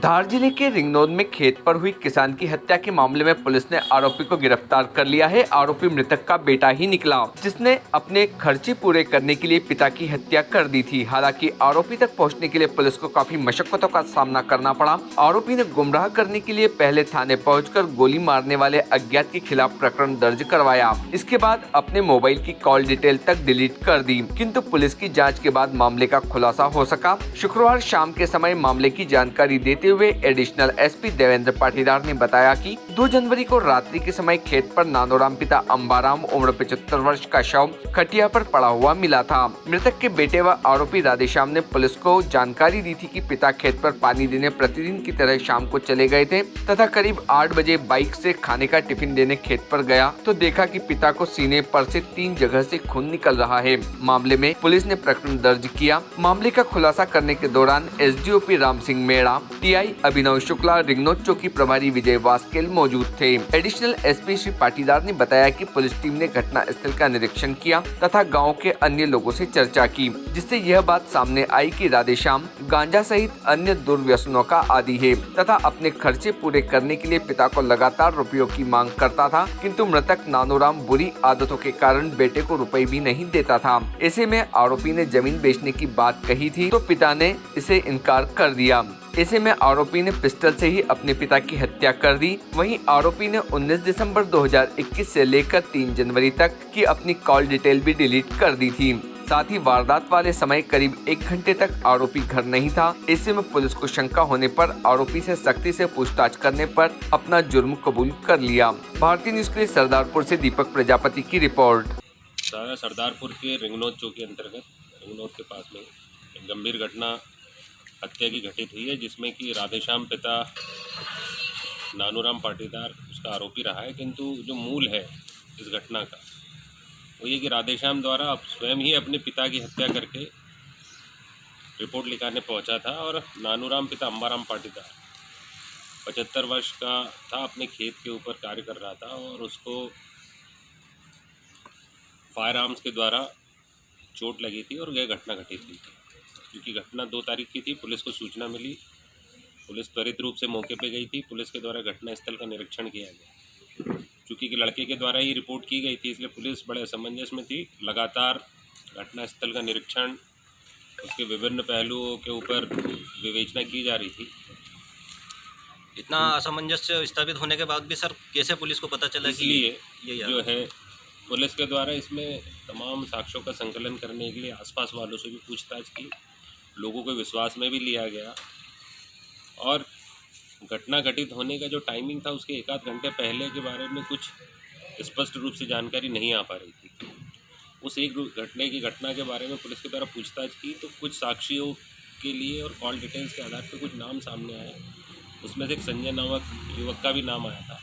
धार जिले के रिंगनौद में खेत पर हुई किसान की हत्या के मामले में पुलिस ने आरोपी को गिरफ्तार कर लिया है। आरोपी मृतक का बेटा ही निकला, जिसने अपने खर्चे पूरे करने के लिए पिता की हत्या कर दी थी। हालांकि आरोपी तक पहुंचने के लिए पुलिस को काफी मशक्कतों का सामना करना पड़ा। आरोपी ने गुमराह करने के लिए पहले थाने पहुंचकर गोली मारने वाले अज्ञात के खिलाफ प्रकरण दर्ज करवाया। इसके बाद अपने मोबाइल की कॉल डिटेल तक डिलीट कर दी, किंतु पुलिस की जाँच के बाद मामले का खुलासा हो सका। शुक्रवार शाम के समय मामले की जानकारी देते हुए एडिशनल एसपी देवेंद्र पाटीदार ने बताया कि 2 जनवरी को रात्रि के समय खेत पर नानोराम पिता अंबाराम उम्र 75 वर्ष का शव खटिया पर पड़ा हुआ मिला था। मृतक के बेटे व आरोपी राधेश्याम ने पुलिस को जानकारी दी थी कि पिता खेत पर पानी देने प्रतिदिन की तरह शाम को चले गए थे तथा करीब 8 बजे बाइक से खाने का टिफिन देने खेत पर गया तो देखा कि पिता को सीने पर से 3 जगह से खून निकल रहा है। मामले में पुलिस ने प्रकरण दर्ज किया। मामले का खुलासा करने के दौरान एसडीओपी राम सिंह मेड़ा, टीआई अभिनव शुक्ला, रिंगनौद चौकी प्रभारी विजय वास्केल मौजूद थे। एडिशनल एसपी श्री पाटीदार ने बताया कि पुलिस टीम ने घटना स्थल का निरीक्षण किया तथा गांव के अन्य लोगों से चर्चा की, जिससे यह बात सामने आई कि राधेश्याम गांजा सहित अन्य दुर्व्यसनों का आदी है तथा अपने खर्चे पूरे करने के लिए पिता को लगातार रुपयों की मांग करता था, किंतु मृतक नानोराम बुरी आदतों के कारण बेटे को रुपए भी नहीं देता था। ऐसे में आरोपी ने जमीन बेचने की बात कही थी तो पिता ने इसे इनकार कर दिया। ऐसे में आरोपी ने पिस्टल से ही अपने पिता की हत्या कर दी। वहीं आरोपी ने 19 दिसंबर 2021 से लेकर 3 जनवरी तक की अपनी कॉल डिटेल भी डिलीट कर दी थी। साथ ही वारदात वाले समय करीब 1 घंटे तक आरोपी घर नहीं था। ऐसे में पुलिस को शंका होने पर आरोपी से सख्ती से पूछताछ करने पर अपना जुर्म कबूल कर लिया। भारतीय न्यूज के लिए सरदारपुर से दीपक प्रजापति की रिपोर्ट। सरदारपुर के रिंगनौद चौकी अंतर्गत रिंगनौद के पास में एक गंभीर घटना हत्या की घटित हुई है, जिसमें कि राधेश्याम पिता नानूराम पाटीदार उसका आरोपी रहा है। किंतु जो मूल है इस घटना का वो ये कि राधेश्याम द्वारा स्वयं ही अपने पिता की हत्या करके रिपोर्ट लिखाने पहुंचा था और नानूराम पिता अंबाराम पाटीदार 75 वर्ष का था, अपने खेत के ऊपर कार्य कर रहा था और उसको फायर आर्म्स के द्वारा चोट लगी थी और यह घटना घटित हुई थी। क्योंकि घटना 2 तारीख की थी, पुलिस को सूचना मिली, पुलिस त्वरित रूप से मौके पे गई थी। पुलिस के द्वारा घटना स्थल का निरीक्षण किया गया। क्योंकि लड़के के द्वारा ही रिपोर्ट की गई थी, इसलिए पुलिस बड़े असमंजस में थी। लगातार घटना स्थल का निरीक्षण, उसके विभिन्न पहलुओं के ऊपर विवेचना की जा रही थी। इतना असमंजस स्थापित होने के बाद भी सर कैसे पुलिस को पता चला? इसलिए जो है पुलिस के द्वारा इसमें तमाम साक्ष्यों का संकलन करने के लिए आसपास वालों से भी पूछताछ की, लोगों को विश्वास में भी लिया गया और घटना घटित होने का जो टाइमिंग था उसके 1 आध घंटे पहले के बारे में कुछ स्पष्ट रूप से जानकारी नहीं आ पा रही थी। उस एक घटना के बारे में पुलिस के द्वारा पूछताछ की तो कुछ साक्षियों के लिए और कॉल डिटेल्स के आधार पर कुछ नाम सामने आए। उसमें से एक संजय नामक युवक का भी नाम आया था।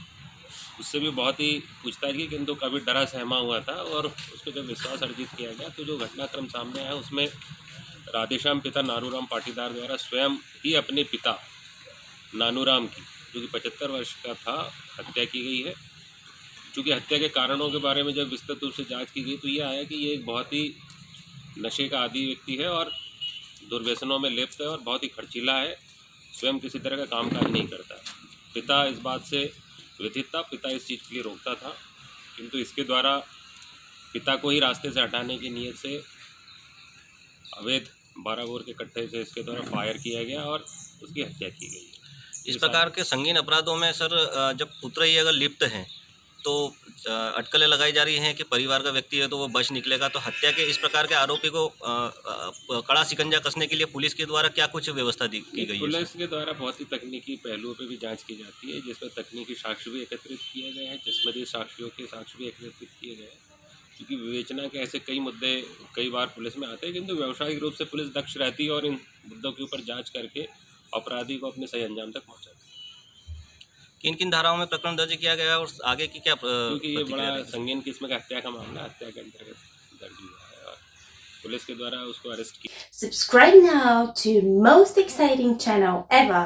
उससे भी बहुत ही पूछताछ की, किंतु काफ़ी डरा सहमा हुआ था और उसको जब विश्वास अर्जित किया गया तो जो घटनाक्रम सामने आया उसमें राधेश्याम पिता नानूराम पाटीदार द्वारा स्वयं ही अपने पिता नानूराम की, जो कि 75 वर्ष का था, हत्या की गई है। चूँकि हत्या के कारणों के बारे में जब विस्तृत रूप से जांच की गई तो ये आया कि ये एक बहुत ही नशे का आदी व्यक्ति है और दुर्व्यसनों में लिप्त है और बहुत ही खर्चीला है, स्वयं किसी तरह का कामकाज नहीं करता। पिता इस बात से व्यथित था, पिता इस चीज़ के लिए रोकता था, किंतु इसके द्वारा पिता को ही रास्ते से हटाने की नीयत से अवैध 12 बोर के कट्टे से इसके द्वारा फायर किया गया और उसकी हत्या की गई। इस प्रकार के संगीन अपराधों में सर जब पुत्र ही अगर लिप्त हैं तो अटकलें लगाई जा रही हैं कि परिवार का व्यक्ति है तो वो बच निकलेगा, तो हत्या के इस प्रकार के आरोपी को कड़ा शिकंजा कसने के लिए पुलिस के द्वारा क्या कुछ व्यवस्था की गई है? पुलिस के द्वारा बहुत ही तकनीकी पहलुओं पे भी जांच की जाती है, जिसमें तकनीकी साक्ष्य भी एकत्रित किए गए हैं, जिसमें साक्षियों के साक्ष्य भी एकत्रित किए गए हैं। क्योंकि विवेचना के ऐसे कई मुद्दे कई बार पुलिस में आते हैं, किंतु व्यावसायिक रूप से पुलिस दक्ष रहती है और इन मुद्दों के ऊपर जाँच करके अपराधी को अपने सही अंजाम तक पहुँचाती है। किन किन धाराओं में प्रकरण दर्ज किया गया और आगे की क्या? क्योंकि ये बड़ा संगीन किस्म का हत्या का मामला, हत्या के अंतर्गत दर्ज हुआ है और पुलिस के द्वारा उसको अरेस्ट किया। Subscribe now to most exciting channel ever.